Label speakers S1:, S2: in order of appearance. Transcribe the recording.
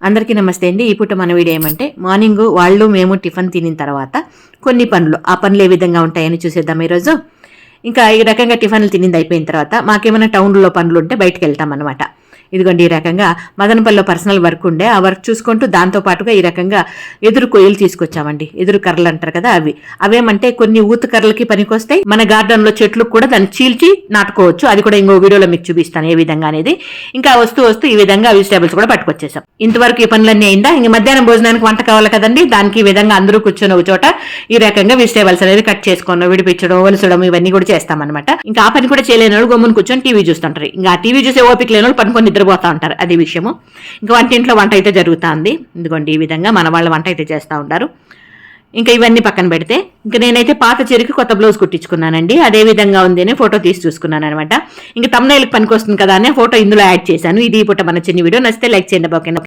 S1: అందరికీ నమస్తే అండి. ఈ పూట మన వీడియో ఏమంటే మార్నింగ్ వాళ్ళు మేము టిఫిన్ తినిన తర్వాత కొన్ని పనులు ఆ పనులు ఏ విధంగా ఉంటాయని చూసేద్దాం ఈరోజు. ఇంకా ఈ రకంగా టిఫిన్లు తినింది అయిపోయిన తర్వాత మాకేమైనా టౌన్లో పనులు ఉంటే బయటకు వెళ్తాం అనమాట. ఇదిగోండి ఈ రకంగా మదనపల్లిలో పర్సనల్ వర్క్ ఉండే ఆ వర్క్ చూసుకుంటూ దాంతో పాటుగా ఈ రకంగా ఎదురు కొయ్యలు తీసుకొచ్చామండి. ఎదురు కర్రలు అంటారు కదా అవేమంటే కొన్ని ఊత కర్రలకి పనికొస్తాయి. మన గార్డెన్ లో చెట్లు కూడా దాన్ని చీల్చి నాటుకోవచ్చు. అది కూడా ఇంకో వీడియోలో మీకు చూపిస్తాను ఏ విధంగా అనేది. ఇంకా వస్తూ ఈ విధంగా వెజిటేబుల్స్ కూడా పట్టుకొచ్చేసాం. ఇంతవరకు ఈ పనులన్నీ అయిందా? ఇంక మధ్యాహ్నం భోజనానికి వంట కావాలి కదండి. దానికి ఈ విధంగా అందరూ కూర్చొని ఒక చోట ఈ రకంగా వెజిటేబుల్స్ అనేది కట్ చేసుకోవడం, విడిపించడం, వలసడం ఇవన్నీ కూడా చేస్తామన్నమాట. ఇంకా ఆ పని కూడా చేయలేని వాళ్ళు గమ్మున కూర్చొని టీవీ చూస్తుంటారు. ఇంకా ఆ టీవీ చూసే ఓపిక లేని వాళ్ళు పనుకొని నిద్రపోతా ఉంటారు. అది విషయము. ఇంకా వంటింట్లో వంట అయితే జరుగుతుంది. ఇదిగోండి ఈ విధంగా మన వాళ్ళ వంట అయితే చేస్తూ ఉంటారు. ఇంకా ఇవన్నీ పక్కన పెడితే ఇంకా నేనైతే పాత చీరకి కొత్త బ్లౌజ్ కుట్టించుకున్నానండి. అదే విధంగా ఉంది అని ఫోటో తీసి చూసుకున్నాను అనమాట. ఇంకా తమ్నైల్కి పనికి వస్తుంది కదా అనే ఫోటో ఇందులో యాడ్ చేశాను. ఇది పూట మన చిన్న వీడియో నచ్చితే లైక్ చేయండి. ఓకేనా?